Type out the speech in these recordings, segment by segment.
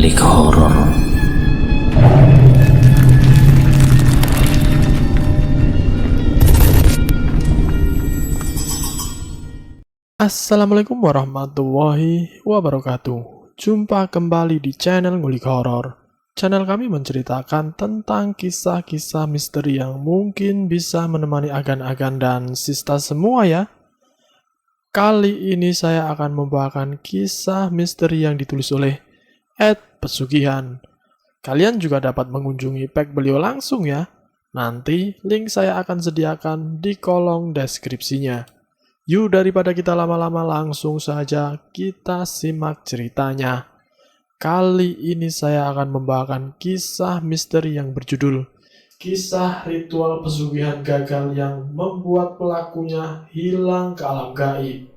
Ngulik Horor. Assalamualaikum warahmatullahi wabarakatuh. Jumpa kembali di channel Ngulik Horor. Channel kami menceritakan tentang kisah-kisah misteri yang mungkin bisa menemani agan-agan dan sista semua ya. Kali ini saya akan membawakan kisah misteri yang ditulis oleh Ed Pesugihan. Kalian juga dapat mengunjungi page beliau langsung ya. Nanti link saya akan sediakan di kolom deskripsinya. Yuk daripada kita lama-lama langsung saja kita simak ceritanya. Kali ini saya akan membawakan kisah misteri yang berjudul Kisah Ritual Pesugihan Gagal yang Membuat Pelakunya Hilang ke Alam Gaib.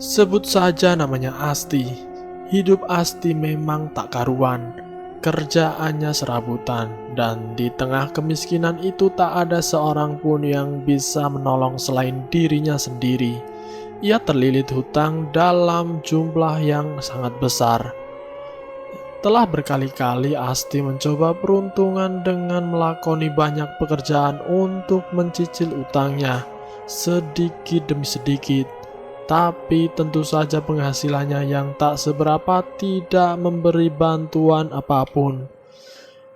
Sebut saja namanya Asti. Hidup Asti memang tak karuan. Kerjaannya serabutan, dan di tengah kemiskinan itu tak ada seorang pun yang bisa menolong selain dirinya sendiri. Ia terlilit hutang dalam jumlah yang sangat besar. Telah berkali-kali Asti mencoba peruntungan dengan melakoni banyak pekerjaan untuk mencicil utangnya, sedikit demi sedikit. Tapi tentu saja penghasilannya yang tak seberapa tidak memberi bantuan apapun.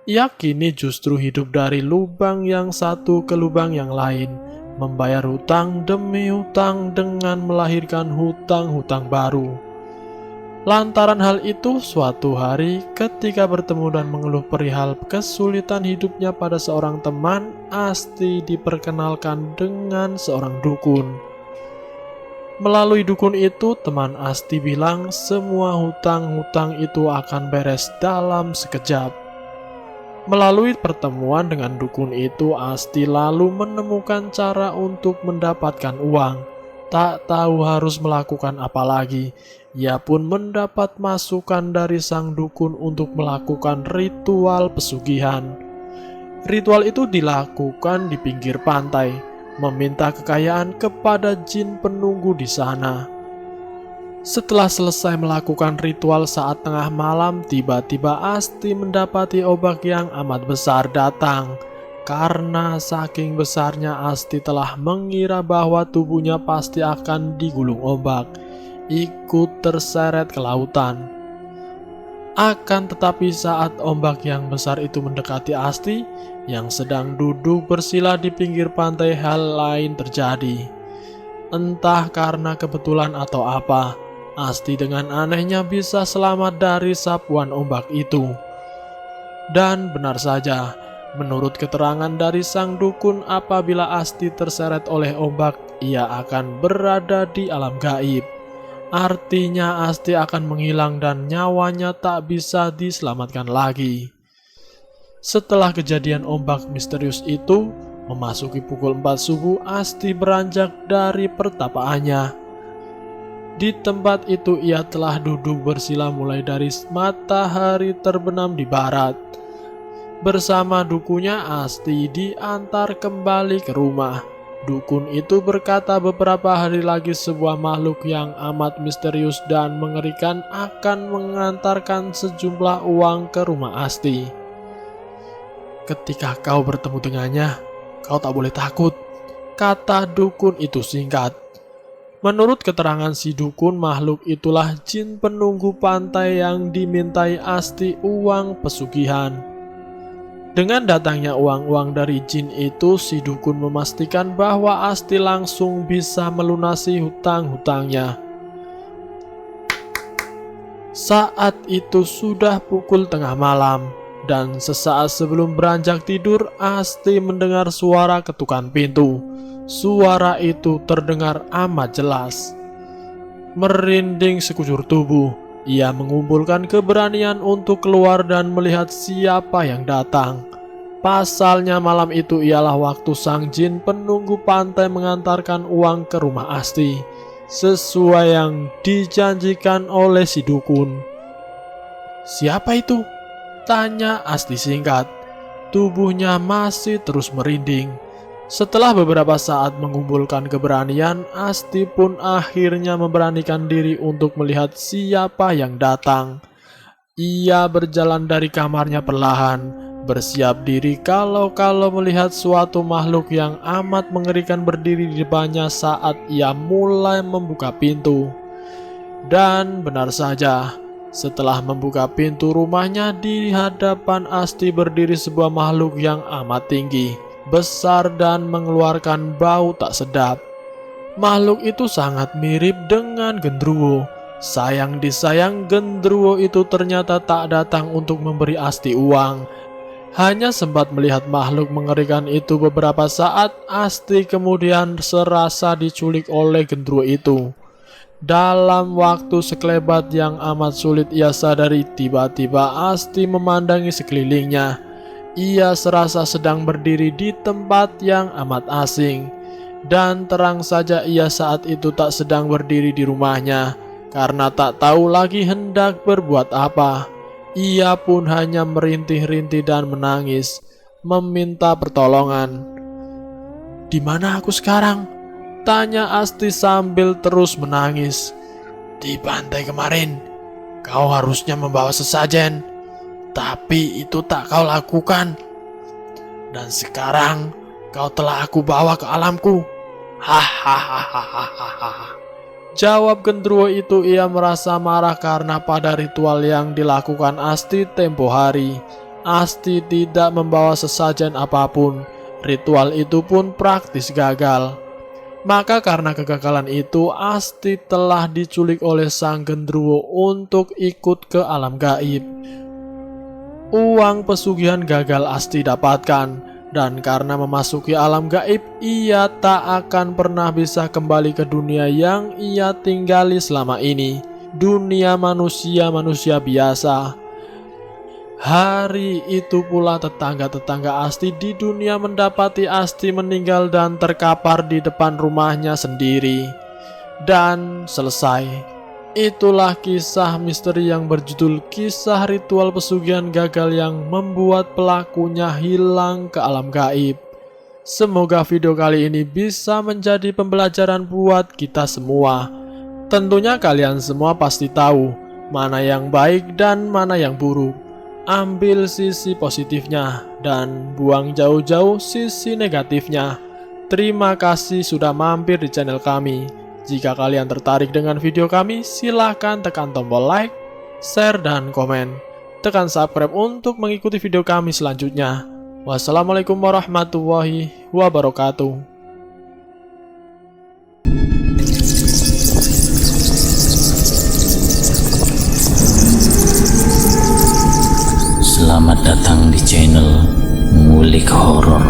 Ia kini justru hidup dari lubang yang satu ke lubang yang lain, membayar hutang demi hutang dengan melahirkan hutang-hutang baru. Lantaran hal itu, suatu hari ketika bertemu dan mengeluh perihal kesulitan hidupnya pada seorang teman, Asti diperkenalkan dengan seorang dukun. Melalui dukun itu, teman Asti bilang semua hutang-hutang itu akan beres dalam sekejap. Melalui pertemuan dengan dukun itu, Asti lalu menemukan cara untuk mendapatkan uang. Tak tahu harus melakukan apa lagi. Ia pun mendapat masukan dari sang dukun untuk melakukan ritual pesugihan. Ritual itu dilakukan di pinggir pantai, meminta kekayaan kepada jin penunggu di sana. Setelah selesai melakukan ritual saat tengah malam, tiba-tiba Asti mendapati ombak yang amat besar datang. Karena saking besarnya, Asti telah mengira bahwa tubuhnya pasti akan digulung ombak, ikut terseret ke lautan. Akan tetapi saat ombak yang besar itu mendekati Asti yang sedang duduk bersila di pinggir pantai, hal lain terjadi. Entah karena kebetulan atau apa, Asti dengan anehnya bisa selamat dari sapuan ombak itu. Dan benar saja, menurut keterangan dari sang dukun, apabila Asti terseret oleh ombak, ia akan berada di alam gaib. Artinya Asti akan menghilang dan nyawanya tak bisa diselamatkan lagi. Setelah kejadian ombak misterius itu, memasuki pukul 4 subuh, Asti beranjak dari pertapaannya. Di tempat itu ia telah duduk bersila mulai dari matahari terbenam di barat. Bersama dukunya, Asti diantar kembali ke rumah. Dukun itu berkata beberapa hari lagi sebuah makhluk yang amat misterius dan mengerikan akan mengantarkan sejumlah uang ke rumah Asti. Ketika kau bertemu dengannya, kau tak boleh takut, kata dukun itu singkat. Menurut keterangan si dukun, makhluk itulah jin penunggu pantai yang dimintai Asti uang pesugihan. Dengan datangnya uang-uang dari jin itu, si dukun memastikan bahwa Asti langsung bisa melunasi hutang-hutangnya. Saat itu sudah pukul tengah malam, dan sesaat sebelum beranjak tidur, Asti mendengar suara ketukan pintu. Suara itu terdengar amat jelas. Merinding sekujur tubuh, ia mengumpulkan keberanian untuk keluar dan melihat siapa yang datang. Pasalnya malam itu ialah waktu sang jin penunggu pantai mengantarkan uang ke rumah Asti, sesuai yang dijanjikan oleh si dukun. Siapa itu? Tanya Asti singkat. Tubuhnya masih terus merinding. Setelah beberapa saat mengumpulkan keberanian, Asti pun akhirnya memberanikan diri untuk melihat siapa yang datang. Ia berjalan dari kamarnya perlahan, bersiap diri kalau melihat suatu makhluk yang amat mengerikan berdiri di depannya saat ia mulai membuka pintu. Dan benar saja, setelah membuka pintu rumahnya, di hadapan Asti berdiri sebuah makhluk yang amat tinggi, besar dan mengeluarkan bau tak sedap. Makhluk itu sangat mirip dengan genderuwo. Sayang disayang, genderuwo itu ternyata tak datang untuk memberi Asti uang. Hanya sempat melihat makhluk mengerikan itu beberapa saat, Asti kemudian serasa diculik oleh genderuwo itu. Dalam waktu sekelebat yang amat sulit ia sadari, tiba-tiba Asti memandangi sekelilingnya. Ia serasa sedang berdiri di tempat yang amat asing. Dan terang saja ia saat itu tak sedang berdiri di rumahnya, karena tak tahu lagi hendak berbuat apa. Ia pun hanya merintih-rintih dan menangis, meminta pertolongan. "Di mana aku sekarang?" tanya Asti sambil terus menangis. "Di pantai kemarin, kau harusnya membawa sesajen, tapi itu tak kau lakukan. Dan sekarang kau telah aku bawa ke alamku. Hahaha." Jawab genderuwo itu. Ia merasa marah karena pada ritual yang dilakukan Asti tempo hari, Asti tidak membawa sesajen apapun. Ritual itu pun praktis gagal. Maka karena kegagalan itu, Asti telah diculik oleh sang genderuwo untuk ikut ke alam gaib. Uang pesugihan gagal Asti dapatkan, dan karena memasuki alam gaib, ia tak akan pernah bisa kembali ke dunia yang ia tinggali selama ini, dunia manusia biasa. Hari itu pula tetangga-tetangga Asti di dunia mendapati Asti meninggal dan terkapar di depan rumahnya sendiri. Dan selesai. Itulah kisah misteri yang berjudul Kisah Ritual Pesugihan Gagal yang membuat pelakunya hilang ke alam gaib. Semoga video kali ini bisa menjadi pembelajaran buat kita semua. Tentunya kalian semua pasti tahu mana yang baik dan mana yang buruk. Ambil sisi positifnya dan buang jauh-jauh sisi negatifnya. Terima kasih sudah mampir di channel kami. Jika kalian tertarik dengan video kami, silahkan tekan tombol like, share, dan komen. Tekan subscribe untuk mengikuti video kami selanjutnya. Wassalamualaikum warahmatullahi wabarakatuh. Selamat datang di channel Ngulik Horor.